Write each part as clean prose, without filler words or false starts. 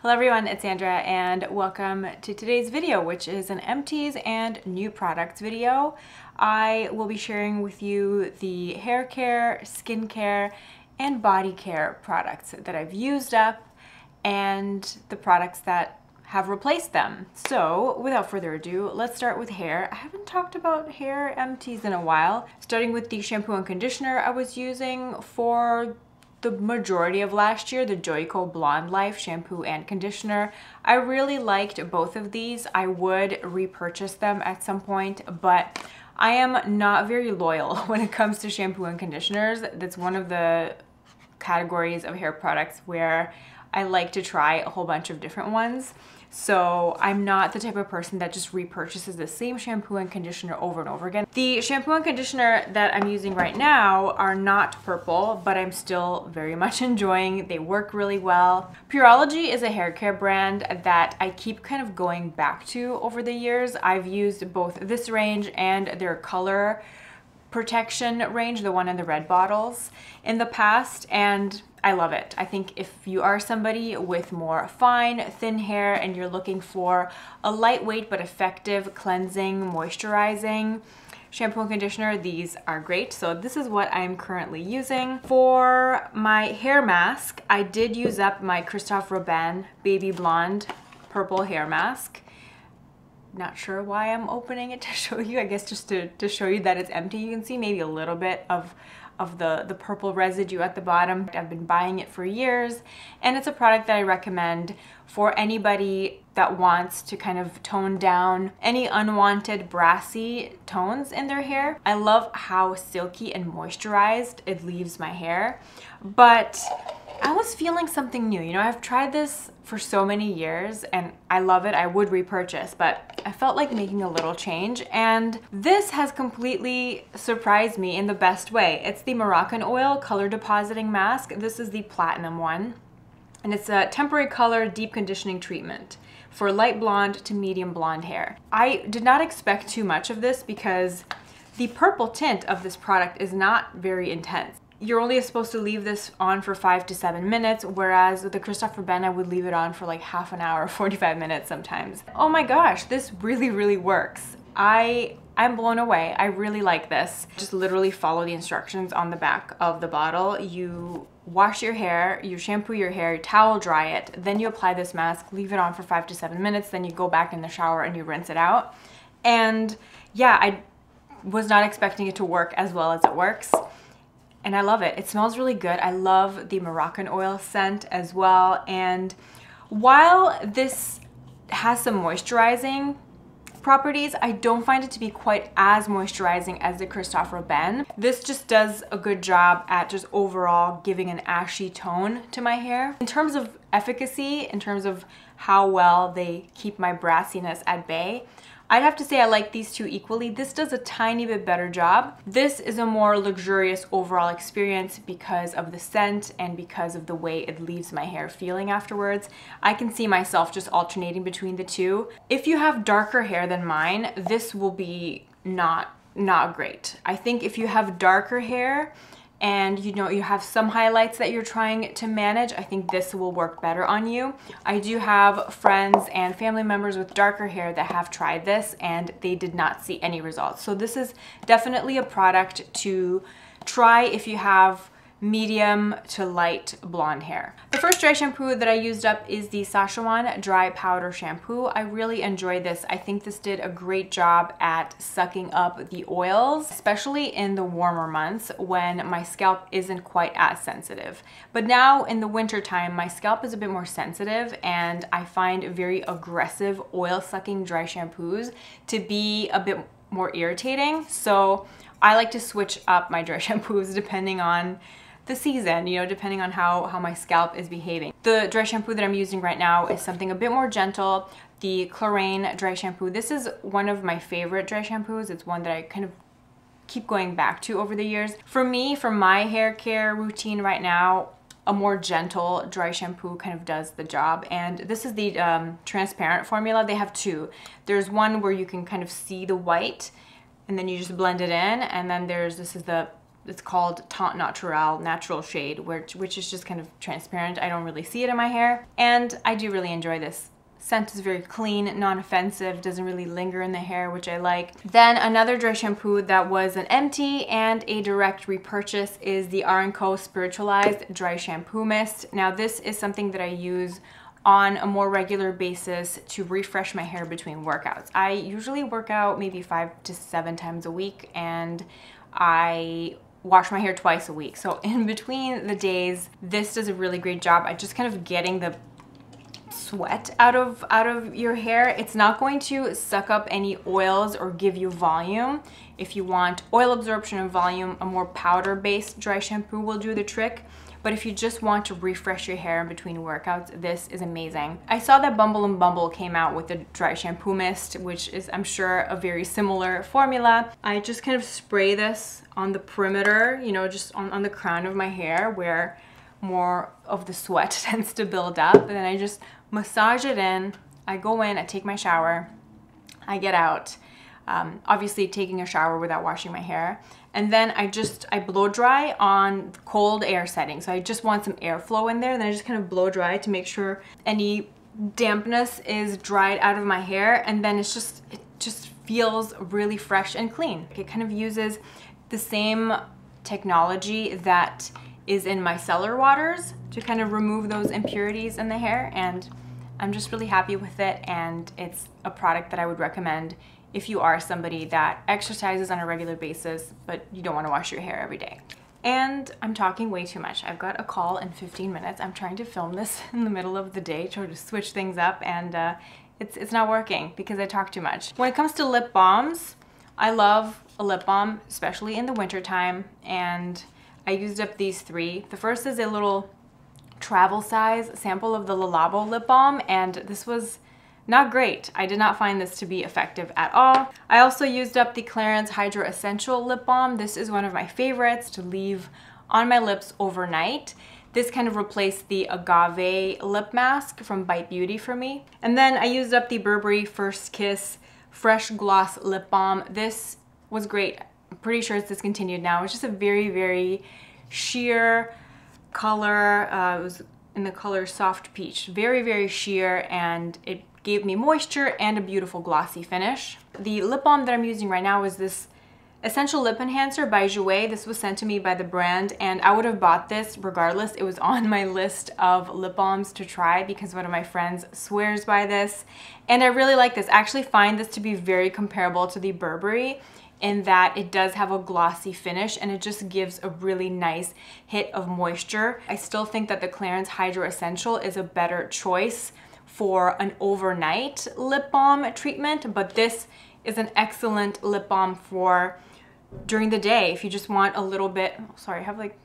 Hello everyone, it's Sandra and welcome to today's video, which is an Empties and New Products video. I will be sharing with you the hair care, skincare, and body care products that I've used up and the products that have replaced them. So without further ado, let's start with hair. I haven't talked about hair empties in a while. Starting with the shampoo and conditioner I was using for the majority of last year, the JOICO Blond Life shampoo and conditioner. I really liked both of these. I would repurchase them at some point, but I am not very loyal when it comes to shampoo and conditioners. That's one of the categories of hair products where I like to try a whole bunch of different ones. So I'm not the type of person that just repurchases the same shampoo and conditioner over and over again. The shampoo and conditioner that I'm using right now are not purple, but I'm still very much enjoying. They work really well. PUROLOGY is a hair care brand that I keep kind of going back to over the years. I've used both this range and their color protection range, the one in the red bottles, in the past, and I love it. I think if you are somebody with more fine, thin hair and you're looking for a lightweight but effective cleansing, moisturizing shampoo and conditioner, these are great. So this is what I'm currently using. For my hair mask, I did use up my CHRISTOPHE Baby Blonde purple hair mask. Not sure why I'm opening it to show you. I guess just to show you that it's empty. You can see maybe a little bit of the purple residue at the bottom. I've been buying it for years, and it's a product that I recommend for anybody that wants to kind of tone down any unwanted brassy tones in their hair. I love how silky and moisturized it leaves my hair, but I was feeling something new. You know, I've tried this for so many years and I love it. I would repurchase, but I felt like making a little change, and this has completely surprised me in the best way. It's the MOROCCANOIL color depositing mask. This is the platinum one, and it's a temporary color deep conditioning treatment for light blonde to medium blonde hair. I did not expect too much of this because the purple tint of this product is not very intense. You're only supposed to leave this on for 5 to 7 minutes, whereas with the CHRISTOPHE I would leave it on for like half an hour, 45 minutes sometimes. Oh my gosh, this really works. I'm blown away. I really like this. Just literally follow the instructions on the back of the bottle. You wash your hair, you shampoo your hair, you towel dry it, then you apply this mask, leave it on for 5 to 7 minutes, then you go back in the shower and you rinse it out. And yeah, I was not expecting it to work as well as it works. And I love it. It smells really good. I love the MOROCCANOIL scent as well. And while this has some moisturizing properties, I don't find it to be quite as moisturizing as the CHRISTOPHE. This just does a good job at just overall giving an ashy tone to my hair. In terms of efficacy, in terms of how well they keep my brassiness at bay, I'd have to say I like these two equally. This does a tiny bit better job. This is a more luxurious overall experience because of the scent and because of the way it leaves my hair feeling afterwards. I can see myself just alternating between the two. If you have darker hair than mine, this will be not great. I think if you have darker hair and you know you have some highlights that you're trying to manage, I think this will work better on you. I do have friends and family members with darker hair that have tried this and they did not see any results. So this is definitely a product to try if you have medium to light blonde hair. The first dry shampoo that I used up is the SACHAJUAN dry powder shampoo. I really enjoyed this. I think this did a great job at sucking up the oils, especially in the warmer months when my scalp isn't quite as sensitive. But now in the winter time, my scalp is a bit more sensitive and I find very aggressive oil sucking dry shampoos to be a bit more irritating. So I like to switch up my dry shampoos depending on the season, you know, depending on how my scalp is behaving. The dry shampoo that I'm using right now is something a bit more gentle, the CLARINS dry shampoo. This is one of my favorite dry shampoos. It's one that I kind of keep going back to over the years. For me, for my hair care routine right now, a more gentle dry shampoo kind of does the job. And this is the transparent formula. They have two. There's one where you can kind of see the white and then you just blend it in, and then this is the it's called Teint Naturel, natural shade, which is just kind of transparent. I don't really see it in my hair. And I do really enjoy this. Scent is very clean, non-offensive, doesn't really linger in the hair, which I like. Then another dry shampoo that was an empty and a direct repurchase is the R&CO Spiritualized Dry Shampoo Mist. Now this is something that I use on a more regular basis to refresh my hair between workouts. I usually work out maybe 5 to 7 times a week, and I wash my hair twice a week. So in between the days, this does a really great job at just kind of getting the sweat out of your hair. It's not going to suck up any oils or give you volume. If you want oil absorption and volume, a more powder-based dry shampoo will do the trick. But if you just want to refresh your hair in between workouts, this is amazing. I saw that Bumble & Bumble came out with the dry shampoo mist, which is, I'm sure, a very similar formula. I just kind of spray this on the perimeter, you know, just on the crown of my hair where more of the sweat tends to build up. And then I just massage it in. I go in, I take my shower, I get out. Obviously taking a shower without washing my hair. And then I blow dry on cold air setting. So I just want some airflow in there. And then I just kind of blow dry to make sure any dampness is dried out of my hair. And then it just feels really fresh and clean. It kind of uses the same technology that is in micellar waters to kind of remove those impurities in the hair. And I'm just really happy with it. And it's a product that I would recommend if you are somebody that exercises on a regular basis, but you don't want to wash your hair every day. And I'm talking way too much. I've got a call in 15 minutes. I'm trying to film this in the middle of the day, trying to switch things up, and it's not working because I talk too much. When it comes to lip balms, I love a lip balm, especially in the winter time, and I used up these 3. The first is a little travel size sample of the Labo Lip Balm, and this was not great. I did not find this to be effective at all. I also used up the CLARINS HydraEssential Lip Balm. This is one of my favorites to leave on my lips overnight. This kind of replaced the Agave lip mask from Bite Beauty for me. And then I used up the Burberry First Kiss Fresh Gloss Lip Balm. This was great. I'm pretty sure it's discontinued now. It's just a very, very sheer color. It was in the color Soft Peach. Very, very sheer, and it gave me moisture and a beautiful glossy finish. The lip balm that I'm using right now is this Essential Lip Enhancer by JOUER. This was sent to me by the brand, and I would have bought this regardless. It was on my list of lip balms to try because one of my friends swears by this, and I really like this. I actually find this to be very comparable to the Burberry in that it does have a glossy finish and it just gives a really nice hit of moisture. I still think that the CLARINS HydraEssential is a better choice for an overnight lip balm treatment, but this is an excellent lip balm for during the day if you just want a little bit. Oh, sorry, I have like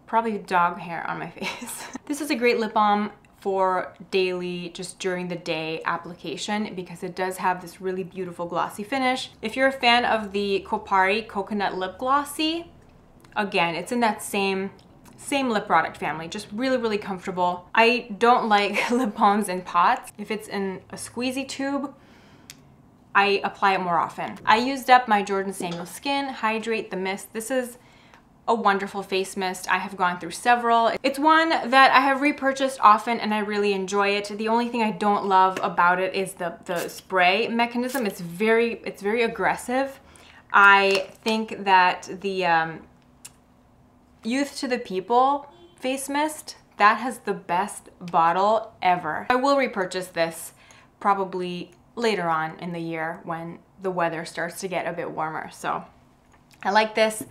probably dog hair on my face. This is a great lip balm for daily, just during the day application because it does have this really beautiful glossy finish. If you're a fan of the Kopari Coconut Lip Glossy, again, it's in that same lip product family, just really, really comfortable. I don't like lip balms in pots. If it's in a squeezy tube, I apply it more often. I used up my Jordan Samuel Skin Hydrate the Mist. This is a wonderful face mist. I have gone through several. It's one that I have repurchased often and I really enjoy it. The only thing I don't love about it is the spray mechanism. It's very aggressive. I think that the Youth to the People face mist, that has the best bottle ever. I will repurchase this probably later on in the year when the weather starts to get a bit warmer. So I like this.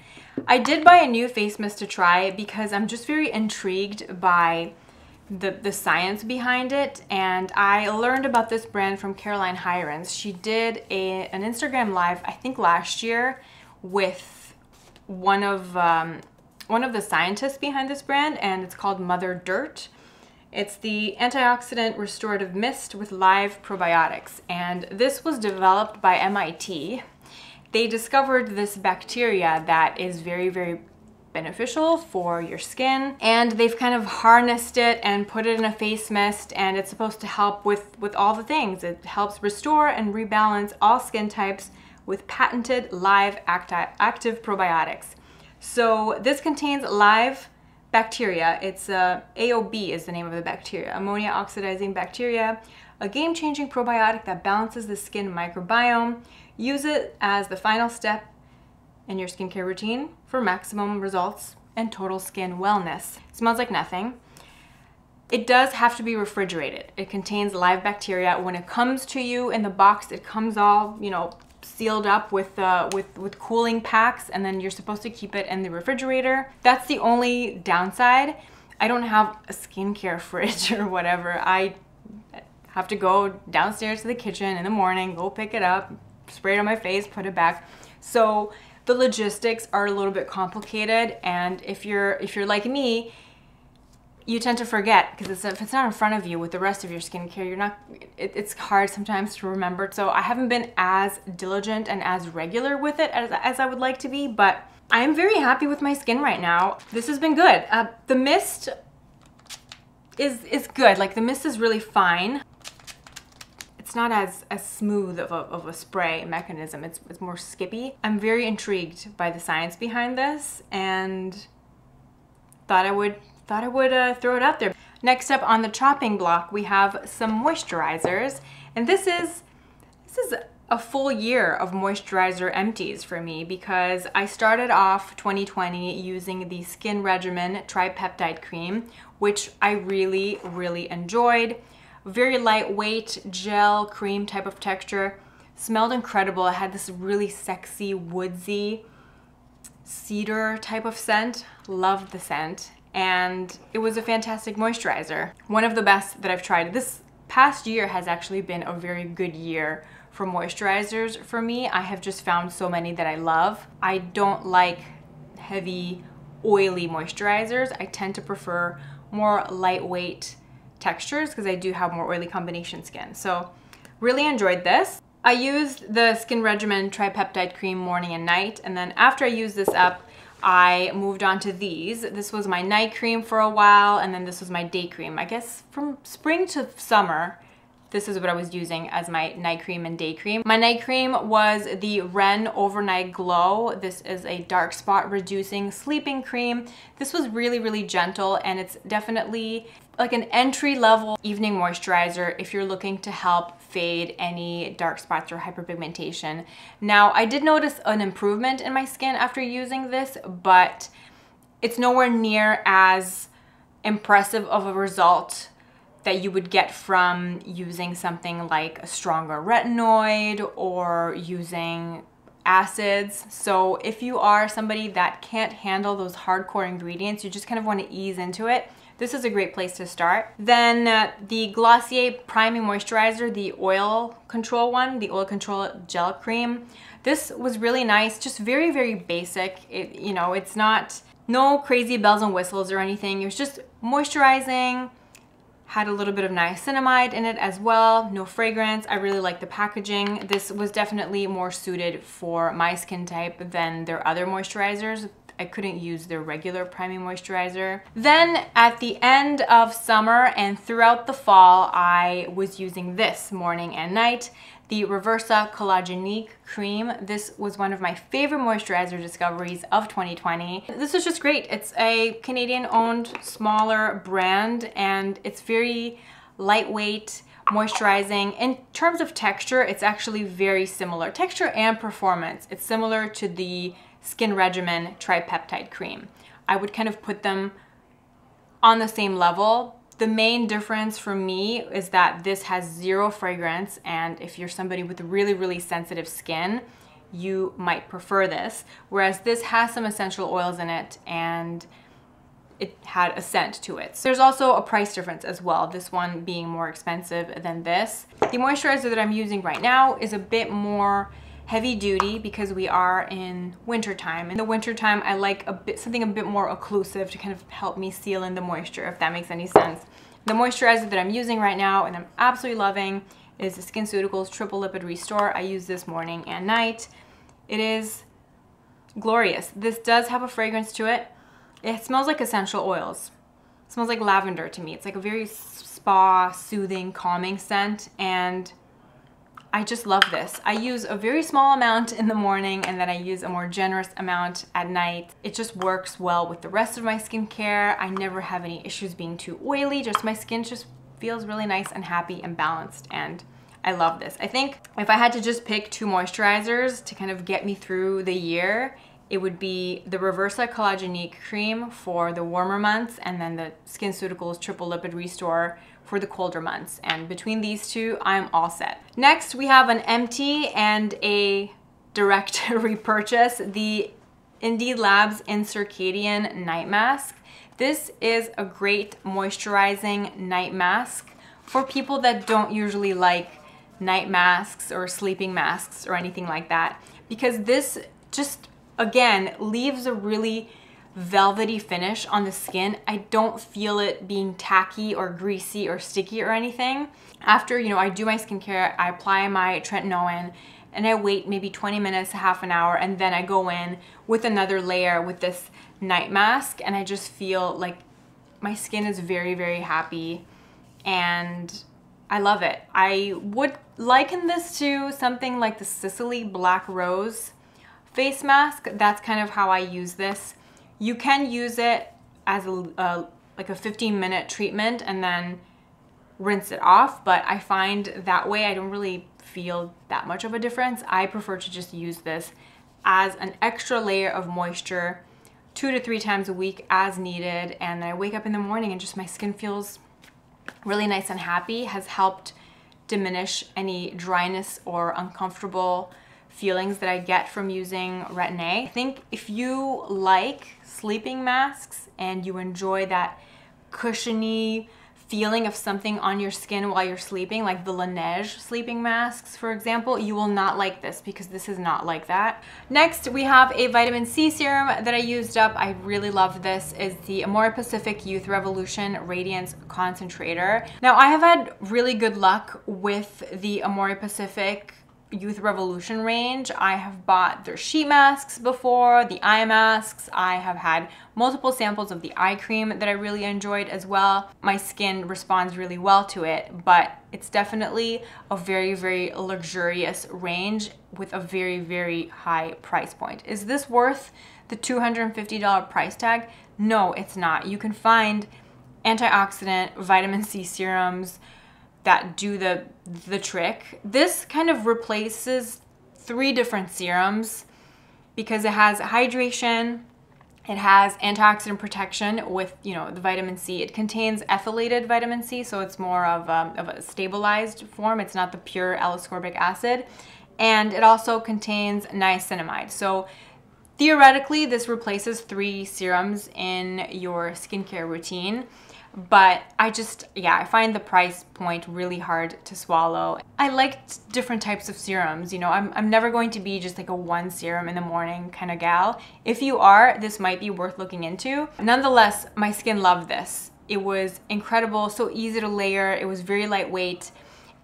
I did buy a new face mist to try because I'm just very intrigued by the science behind it, and I learned about this brand from Caroline Hirons. She did an Instagram live, I think last year, with one of the scientists behind this brand, and it's called Mother Dirt. It's the antioxidant restorative mist with live probiotics, and this was developed by MIT. They discovered this bacteria that is very, very beneficial for your skin, and they've kind of harnessed it and put it in a face mist, and it's supposed to help with all the things. It helps restore and rebalance all skin types with patented live active probiotics. So this contains live bacteria. It's AOB is the name of the bacteria, ammonia oxidizing bacteria, a game-changing probiotic that balances the skin microbiome. Use it as the final step in your skincare routine for maximum results and total skin wellness. It smells like nothing. It does have to be refrigerated. It contains live bacteria. When it comes to you in the box, it comes all, you know, sealed up with cooling packs, and then you're supposed to keep it in the refrigerator. That's the only downside. I don't have a skincare fridge or whatever. I have to go downstairs to the kitchen in the morning, go pick it up, spray it on my face, put it back. So the logistics are a little bit complicated, and if you're like me, you tend to forget, because if it's not in front of you with the rest of your skincare, it's hard sometimes to remember. So I haven't been as diligent and as regular with it as I would like to be, but I am very happy with my skin right now. This has been good. The mist is good. Like, the mist is really fine. It's not as smooth of a spray mechanism. It's more skippy. I'm very intrigued by the science behind this, and thought I would throw it out there. Next up on the chopping block, we have some moisturizers, and this is a full year of moisturizer empties for me, because I started off 2020 using the Skin Regimen Tripeptide Cream, which I really, really enjoyed. Very lightweight gel cream type of texture. Smelled incredible. It had this really sexy, woodsy, cedar type of scent. Loved the scent. And it was a fantastic moisturizer. One of the best that I've tried. This past year has actually been a very good year for moisturizers for me. I have just found so many that I love. I don't like heavy, oily moisturizers. I tend to prefer more lightweight textures because I do have more oily combination skin. So really enjoyed this. I used the Skin Regimen Tripeptide Cream morning and night, and then after I used this up, I moved on to these. This was my night cream for a while, and then this was my day cream. I guess from spring to summer, this is what I was using as my night cream and day cream. My night cream was the Ren Overnight Glow. This is a dark spot reducing sleeping cream. This was really, really gentle, and it's definitely like an entry-level evening moisturizer if you're looking to help fade any dark spots or hyperpigmentation. Now, I did notice an improvement in my skin after using this, but it's nowhere near as impressive of a result that you would get from using something like a stronger retinoid or using acids. So if you are somebody that can't handle those hardcore ingredients, you just kind of want to ease into it, this is a great place to start. Then the Glossier Priming Moisturizer, the oil control one, the oil control gel cream. This was really nice, just very, very basic. You know, it's not, no crazy bells and whistles or anything. It was just moisturizing, had a little bit of niacinamide in it as well, no fragrance. I really like the packaging. This was definitely more suited for my skin type than their other moisturizers. I couldn't use their regular priming moisturizer. Then at the end of summer and throughout the fall, I was using this morning and night, the REVERSA Collagenique cream. This was one of my favorite moisturizer discoveries of 2020. This is just great. It's a Canadian-owned, smaller brand, and it's very lightweight, moisturizing. In terms of texture, it's actually very similar. Texture and performance, it's similar to the Skin Regimen Tripeptide Cream. I would kind of put them on the same level. The main difference for me is that this has zero fragrance, and if you're somebody with really, really sensitive skin, you might prefer this. Whereas this has some essential oils in it, and it had a scent to it. So there's also a price difference as well, this one being more expensive than this. The moisturizer that I'm using right now is a bit more heavy duty because we are in winter time. In the winter time, I like something a bit more occlusive to kind of help me seal in the moisture, if that makes any sense. The moisturizer that I'm using right now and I'm absolutely loving is the SkinCeuticals Triple Lipid Restore. I use this morning and night. It is glorious. This does have a fragrance to it. It smells like essential oils. It smells like lavender to me. It's like a very spa, soothing, calming scent, and I just love this. I use a very small amount in the morning and then I use a more generous amount at night. It just works well with the rest of my skincare. I never have any issues being too oily. Just my skin just feels really nice and happy and balanced, and I love this. I think if I had to just pick 2 moisturizers to kind of get me through the year, it would be the REVERSA Collagenique cream for the warmer months and then the SkinCeuticals Triple Lipid Restore for the colder months. And between these two, I'm all set. Next, we have an empty and a direct repurchase, the Indie Labs In Circadian Night Mask. This is a great moisturizing night mask for people that don't usually like night masks or sleeping masks or anything like that, because this just, again, leaves a really velvety finish on the skin. I don't feel it being tacky or greasy or sticky or anything. After, you know, I do my skincare, I apply my tretinoin and I wait maybe 20 minutes, half an hour, and then I go in with another layer with this night mask, and I just feel like my skin is very, very happy and I love it. I would liken this to something like the Sicily Black Rose face mask. That's kind of how I use this. You can use it as like a 15-minute treatment and then rinse it off, but I find that way I don't really feel that much of a difference. I prefer to just use this as an extra layer of moisture 2 to 3 times a week as needed, and then I wake up in the morning and just my skin feels really nice and happy. Has helped diminish any dryness or uncomfortable feelings that I get from using Retin-A. I think if you like sleeping masks and you enjoy that cushiony feeling of something on your skin while you're sleeping, like the Laneige sleeping masks, for example, you will not like this because this is not like that. Next, we have a vitamin C serum that I used up. I really love this. Is the AMOREPACIFIC Youth Revolution Radiance Concentrator. Now, I have had really good luck with the AMOREPACIFIC Youth Revolution range. I have bought their sheet masks before, the eye masks. I have had multiple samples of the eye cream that I really enjoyed as well. My skin responds really well to it, but it's definitely a very, very luxurious range with a very, very high price point. Is this worth the $250 price tag? No, it's not. You can find antioxidant vitamin C serums that do the trick. This kind of replaces 3 different serums because it has hydration, it has antioxidant protection with, you know, the vitamin C. It contains ethylated vitamin C, so it's more of a stabilized form. It's not the pure L-ascorbic acid. And it also contains niacinamide. So theoretically, this replaces 3 serums in your skincare routine. But I find the price point really hard to swallow. I liked different types of serums. You know, I'm never going to be just like a 1 serum in the morning kind of gal. If you are, this might be worth looking into. Nonetheless, my skin loved this. It was incredible, so easy to layer. It was very lightweight.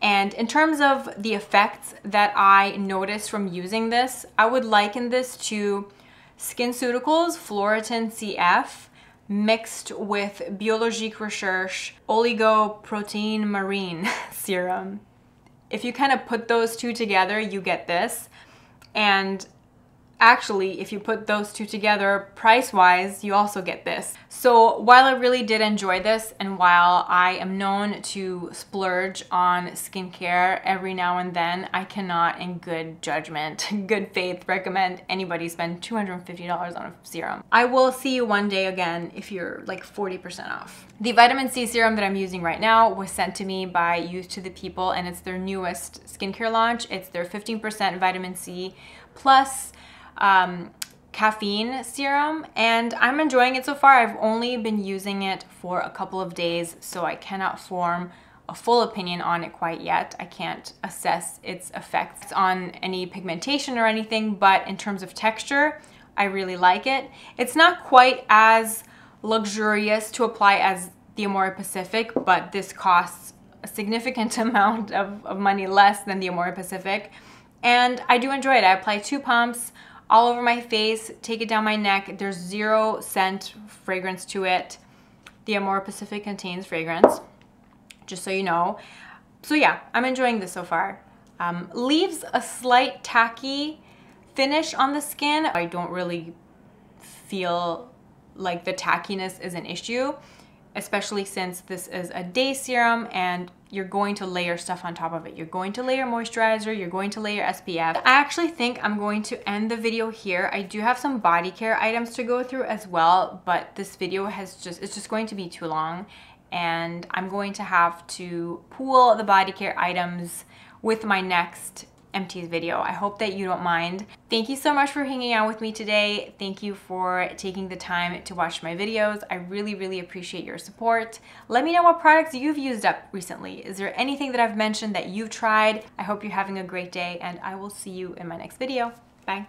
And in terms of the effects that I noticed from using this, I would liken this to SkinCeuticals Floritin CF mixed with Biologique Recherche Oligoprotein Marine serum. If you kind of put those 2 together, you get this. And actually, if you put those 2 together, price-wise, you also get this. So while I really did enjoy this, and while I am known to splurge on skincare every now and then, I cannot, in good judgment, good faith, recommend anybody spend $250 on a serum. I will see you one day again if you're like 40% off. The vitamin C serum that I'm using right now was sent to me by Youth to the People, and it's their newest skincare launch. It's their 15% vitamin C plus caffeine serum, and I'm enjoying it so far. I've only been using it for a couple of days, so I cannot form a full opinion on it quite yet. I can't assess its effects on any pigmentation or anything, but in terms of texture, I really like it. It's not quite as luxurious to apply as the AMOREPACIFIC, but this costs a significant amount of money less than the AMOREPACIFIC, and I do enjoy it. I apply 2 pumps all over my face, take it down my neck. There's 0 scent fragrance to it. The AMOREPACIFIC contains fragrance, just so you know. So yeah, I'm enjoying this so far. Leaves a slight tacky finish on the skin. I don't really feel like the tackiness is an issue, especially since this is a day serum and you're going to layer stuff on top of it. You're going to layer moisturizer, you're going to layer SPF. I actually think I'm going to end the video here. I do have some body care items to go through as well, but this video it's just going to be too long, and I'm going to have to pool the body care items with my next Empties video. I hope that you don't mind. Thank you so much for hanging out with me today. Thank you for taking the time to watch my videos. I really, really appreciate your support. Let me know what products you've used up recently. Is there anything that I've mentioned that you've tried? I hope you're having a great day, and I will see you in my next video. Bye.